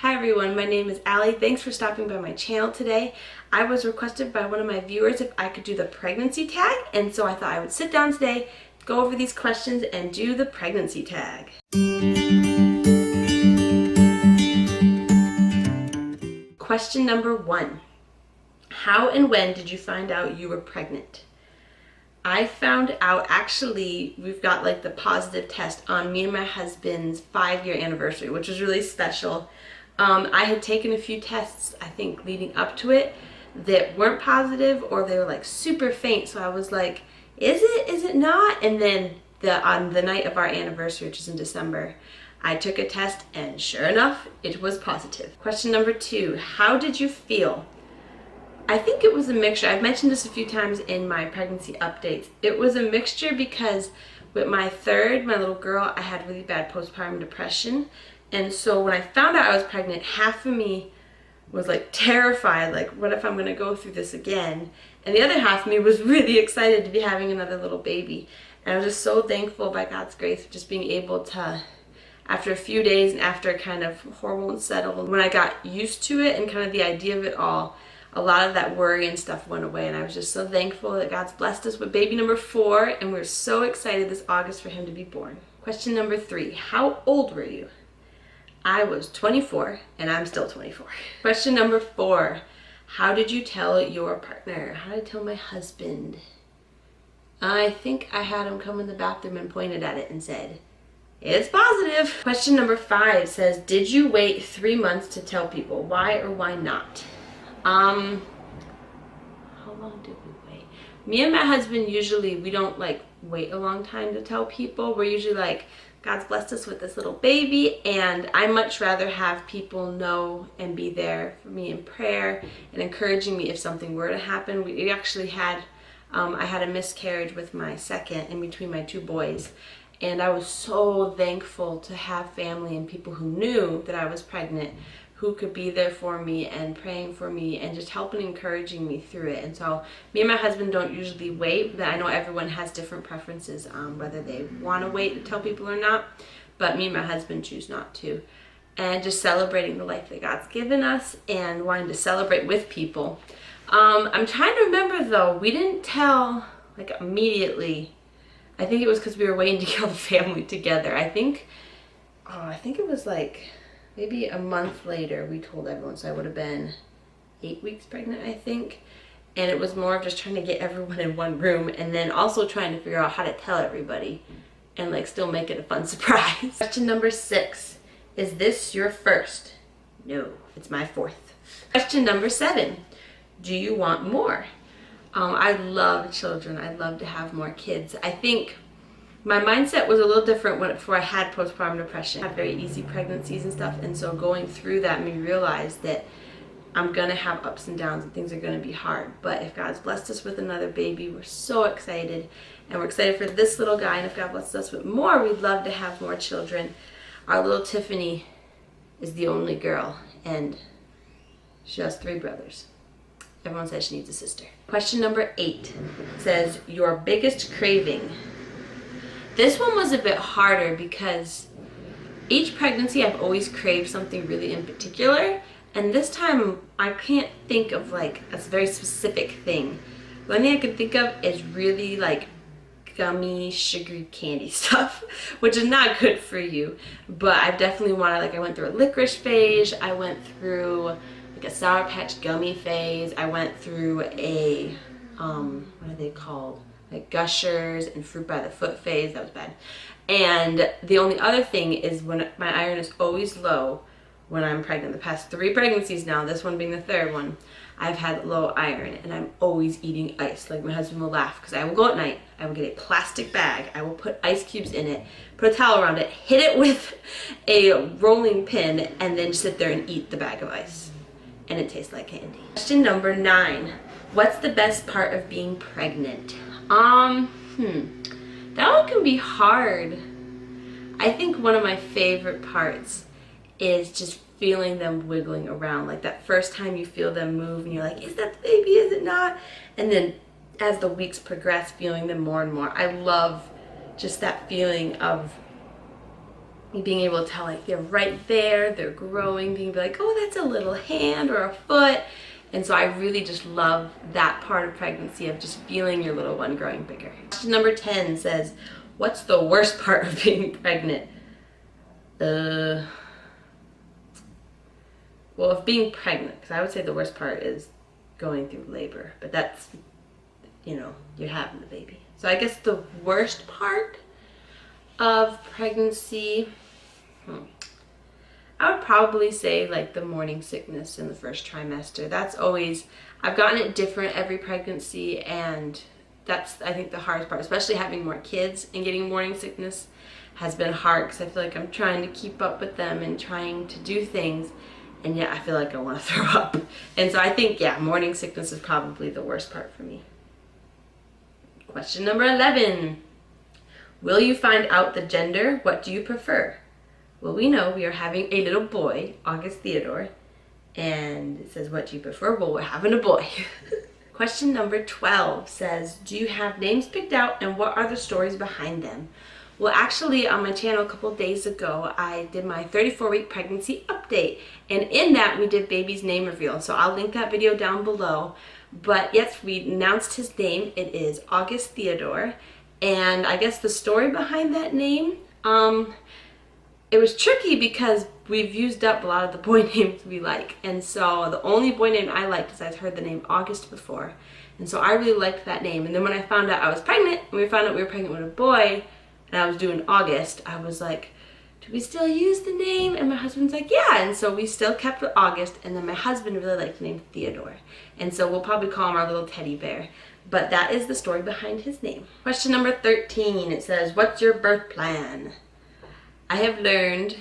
Hi everyone, my name is Allie. Thanks for stopping by my channel today. I was requested by one of my viewers if I could do the pregnancy tag, and so I thought I would sit down today, go over these questions, and do the pregnancy tag. Question number 1. How and when did you find out you were pregnant? I found out, actually, we've got like the positive test on me and my husband's 5-year anniversary, which was really special. I had taken a few tests, I think, leading up to it that weren't positive, or they were like super faint. So I was like, is it not? And then on the night of our anniversary, which is in December, I took a test and sure enough, it was positive. Question number 2, how did you feel? I think it was a mixture. I've mentioned this a few times in my pregnancy updates. It was a mixture because with my third, my little girl, I had really bad postpartum depression. And so when I found out I was pregnant, half of me was like terrified, like what if I'm gonna go through this again? And the other half of me was really excited to be having another little baby. And I was just so thankful, by God's grace, of just being able to, after a few days and after kind of hormones settled, when I got used to it and kind of the idea of it all, a lot of that worry and stuff went away, and I was just so thankful that God's blessed us with baby number 4, and we're so excited this August for him to be born. Question number 3, how old were you? I was 24, and I'm still 24. Question number 4, how did you tell your partner? How did I tell my husband? I think I had him come in the bathroom and pointed at it and said, it's positive. Question number 5 says, did you wait 3 months to tell people? Why or why not? How long did we wait? Me and my husband, usually we don't like wait a long time to tell people. We're usually like, God's blessed us with this little baby, and I much rather have people know and be there for me in prayer and encouraging me if something were to happen. We actually had, I had a miscarriage with my second in between my 2 boys, and I was so thankful to have family and people who knew that I was pregnant, who could be there for me and praying for me and just helping and encouraging me through it. And so me and my husband don't usually wait, but I know everyone has different preferences whether they want to wait to tell people or not, but me and my husband choose not to. And just celebrating the life that God's given us and wanting to celebrate with people. I'm trying to remember though, we didn't tell like immediately. I think it was because we were waiting to get all the family together. I think it was like maybe a month later we told everyone, so I would have been 8 weeks pregnant, I think. And it was more of just trying to get everyone in one room and then also trying to figure out how to tell everybody and like still make it a fun surprise. Question number 6, is this your first? No, it's my 4th. Question number 7, do you want more? I love children. I'd love to have more kids. I think my mindset was a little different before I had postpartum depression. I had very easy pregnancies and stuff, and so going through that made me realize that I'm gonna have ups and downs and things are gonna be hard. But if God's blessed us with another baby, we're so excited, and we're excited for this little guy, and if God blesses us with more, we'd love to have more children. Our little Tiffany is the only girl, and she has 3 brothers. Everyone says she needs a sister. Question number 8 says, your biggest craving. This one was a bit harder because each pregnancy I've always craved something really in particular, and this time I can't think of like a very specific thing. The only thing I can think of is really like gummy, sugary candy stuff, which is not good for you, but I definitely wanted, like I went through a licorice phase, I went through like a Sour Patch gummy phase, I went through a, what are they called? Like Gushers and Fruit by the Foot phase. That was bad. And the only other thing is when my iron is always low when I'm pregnant. The past 3 pregnancies now, this one being the 3rd one, I've had low iron and I'm always eating ice. Like my husband will laugh because I will go at night, I will get a plastic bag, I will put ice cubes in it, put a towel around it, hit it with a rolling pin, and then sit there and eat the bag of ice. And it tastes like candy. Question number 9, what's the best part of being pregnant? That one can be hard. I think one of my favorite parts is just feeling them wiggling around. Like that first time you feel them move and you're like, is that the baby, is it not? And then as the weeks progress, feeling them more and more. I love just that feeling of being able to tell like they're right there, they're growing, being like, oh, that's a little hand or a foot. And so I really just love that part of pregnancy, of just feeling your little one growing bigger. Question number 10 says, what's the worst part of being pregnant? Well, if being pregnant, because I would say the worst part is going through labor, but that's, you know, you're having the baby. So I guess the worst part of pregnancy, I would probably say like the morning sickness in the first trimester. That's always, I've gotten it different every pregnancy, and that's, I think, the hardest part, especially having more kids and getting morning sickness has been hard, because I feel like I'm trying to keep up with them and trying to do things, and yet I feel like I want to throw up. And so I think, yeah, morning sickness is probably the worst part for me. Question number 11. Will you find out the gender? What do you prefer? Well, we know we are having a little boy, August Theodore, and it says, what do you prefer? Well, we're having a boy. Question number 12 says, do you have names picked out, and what are the stories behind them? Well, actually, on my channel a couple of days ago, I did my 34-week pregnancy update, and in that we did baby's name reveal. So I'll link that video down below. But yes, we announced his name. It is August Theodore, and I guess the story behind that name, it was tricky because we've used up a lot of the boy names we like, and so the only boy name I liked is I'd heard the name August before, and so I really liked that name. And then when I found out I was pregnant, and we found out we were pregnant with a boy, and I was doing August, I was like, do we still use the name? And my husband's like, yeah. And so we still kept it August, and then my husband really liked the name Theodore, and so we'll probably call him our little teddy bear. But that is the story behind his name. Question number 13, it says, what's your birth plan? I have learned,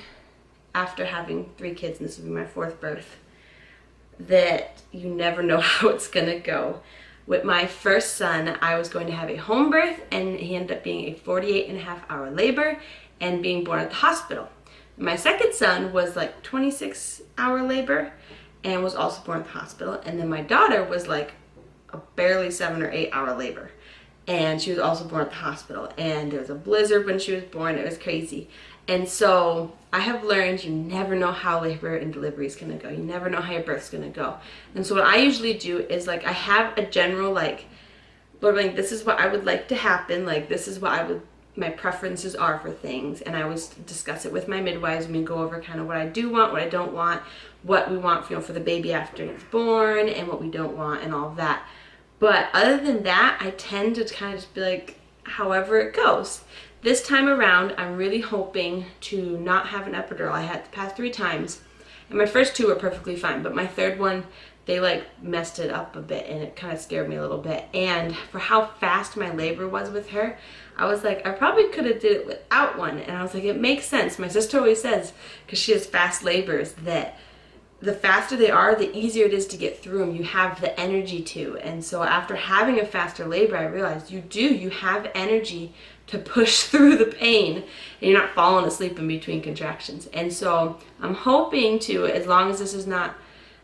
after having 3 kids, and this will be my 4th birth, that you never know how it's gonna go. With my first son, I was going to have a home birth, and he ended up being a 48.5-hour labor and being born at the hospital. My second son was like 26-hour labor and was also born at the hospital. And then my daughter was like a barely 7 or 8-hour labor, and she was also born at the hospital. And there was a blizzard when she was born. It was crazy. And so I have learned you never know how labor and delivery is going to go. You never know how your birth's going to go. And so what I usually do is, like, I have a general, like, Lord, like, this is what I would like to happen. Like, this is what my preferences are for things. And I always discuss it with my midwives, and we go over kind of what I do want, what I don't want, what we want, you know, for the baby after it's born, and what we don't want, and all of that. But other than that, I tend to kind of just be like, however it goes. This time around, I'm really hoping to not have an epidural. I had the past 3 times, and my first 2 were perfectly fine, but my third one, they like messed it up a bit, and it kind of scared me a little bit. And for how fast my labor was with her, I was like, I probably could have did it without one. And I was like, it makes sense. My sister always says, because she has fast labors, that the faster they are, the easier it is to get through them. You have the energy to. And so after having a faster labor, I realized you have energy to push through the pain, and you're not falling asleep in between contractions. And so I'm hoping to, as long as this is not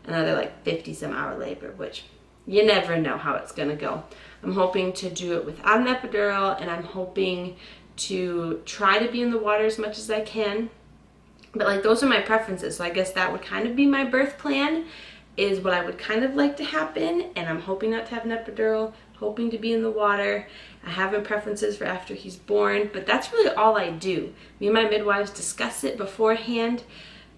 another like 50-some hour labor, which you never know how it's gonna go, I'm hoping to do it without an epidural, and I'm hoping to try to be in the water as much as I can. But like, those are my preferences. So I guess that would kind of be my birth plan, is what I would kind of like to happen. And I'm hoping not to have an epidural, hoping to be in the water. I have my preferences for after he's born, but that's really all I do. Me and my midwives discuss it beforehand.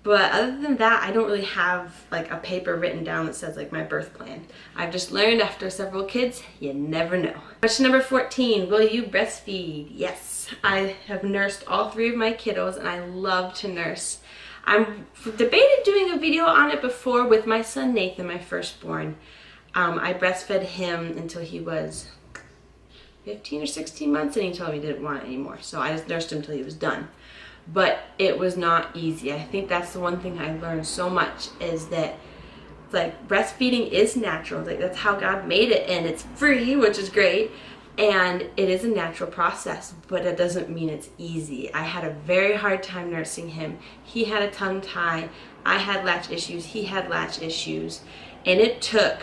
But other than that, I don't really have like a paper written down that says like my birth plan. I've just learned after several kids, you never know. Question number 14, will you breastfeed? Yes, I have nursed all 3 of my kiddos, and I love to nurse. I'm debated doing a video on it before with my son Nathan, my firstborn. I breastfed him until he was 15 or 16 months, and he told me he didn't want it anymore. So I just nursed him until he was done. But it was not easy. I think that's the one thing I learned so much, is that like breastfeeding is natural. Like, that's how God made it, and it's free, which is great. And it is a natural process, but it doesn't mean it's easy. I had a very hard time nursing him. He had a tongue tie. I had latch issues. He had latch issues. And it took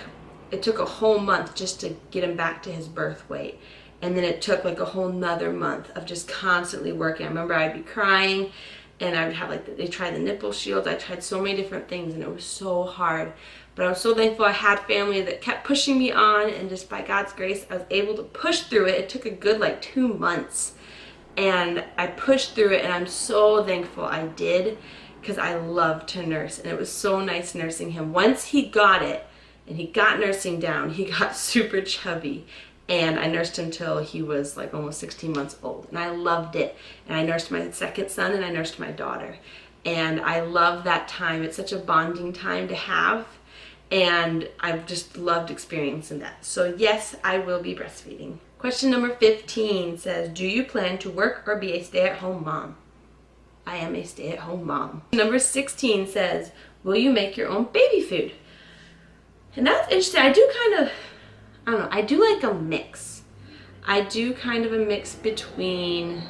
a whole month just to get him back to his birth weight. And then it took like a whole nother month of just constantly working. I remember I'd be crying, and I would have like, they tried the nipple shields, I tried so many different things, and it was so hard. But I was so thankful I had family that kept pushing me on, and just by God's grace, I was able to push through it. It took a good like 2 months, and I pushed through it, and I'm so thankful I did, because I love to nurse, and it was so nice nursing him. Once he got it, and he got nursing down, he got super chubby, and I nursed him till he was like almost 16 months old, and I loved it. And I nursed my second son, and I nursed my daughter, and I love that time. It's such a bonding time to have, and I've just loved experiencing that. So yes, I will be breastfeeding. Question number 15 says, do you plan to work or be a stay-at-home mom? I am a stay-at-home mom. Number 16 says, will you make your own baby food? And that's interesting. I do kind of, I don't know, I do like a mix. I do kind of a mix between,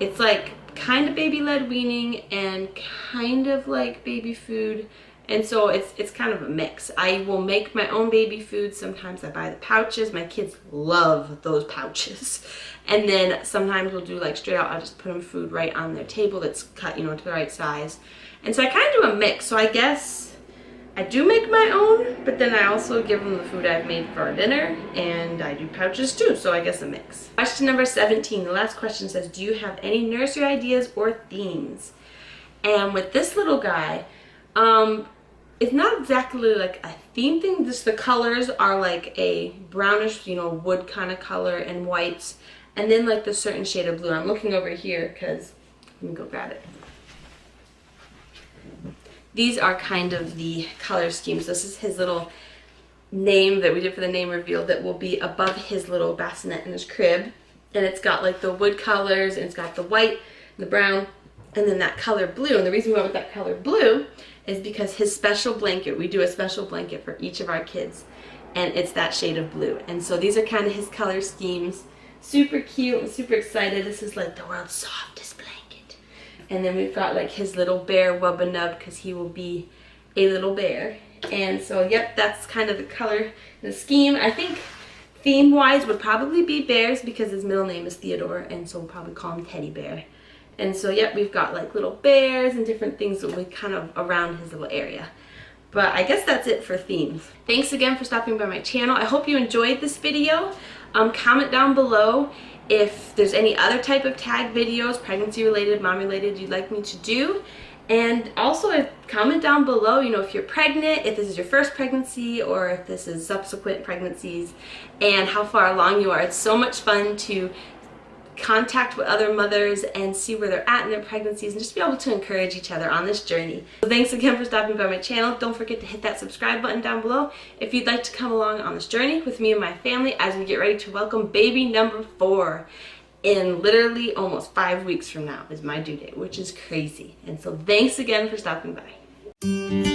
it's like kind of baby-led weaning and kind of like baby food. And so it's kind of a mix. I will make my own baby food. Sometimes I buy the pouches. My kids love those pouches. And then sometimes we'll do like straight out, I'll just put them food right on their table that's cut, you know, to the right size. And so I kind of do a mix. So I guess I do make my own, but then I also give them the food I've made for our dinner, and I do pouches too. So I guess a mix. Question number 17, the last question says, do you have any nursery ideas or themes? And with this little guy, it's not exactly like a theme thing, just the colors are like a brownish, you know, wood kind of color and whites, and then like the certain shade of blue. I'm looking over here because, let me go grab it. These are kind of the color schemes. This is his little name that we did for the name reveal that will be above his little bassinet in his crib. And it's got like the wood colors, and it's got the white and the brown, and then that color blue. And the reason we went with that color blue is because his special blanket, we do a special blanket for each of our kids, and it's that shade of blue. And so these are kind of his color schemes. Super cute and super excited. This is like the world's softest blanket. And then we've got like his little bear Wubba Nub, because he will be a little bear. And so yep, that's kind of the color and the scheme. I think theme wise would probably be bears, because his middle name is Theodore, and so we'll probably call him Teddy Bear. And so, yep, we've got like little bears and different things that we kind of around his little area. But I guess that's it for themes. Thanks again for stopping by my channel. I hope you enjoyed this video. Comment down below if there's any other type of tag videos, pregnancy related, mom related, you'd like me to do. And also comment down below, you know, if you're pregnant, if this is your first pregnancy, or if this is subsequent pregnancies, and how far along you are. It's so much fun to contact with other mothers and see where they're at in their pregnancies, and just be able to encourage each other on this journey. So thanks again for stopping by my channel. Don't forget to hit that subscribe button down below if you'd like to come along on this journey with me and my family as we get ready to welcome baby number 4 in literally almost 5 weeks from now is my due date, which is crazy. And so thanks again for stopping by.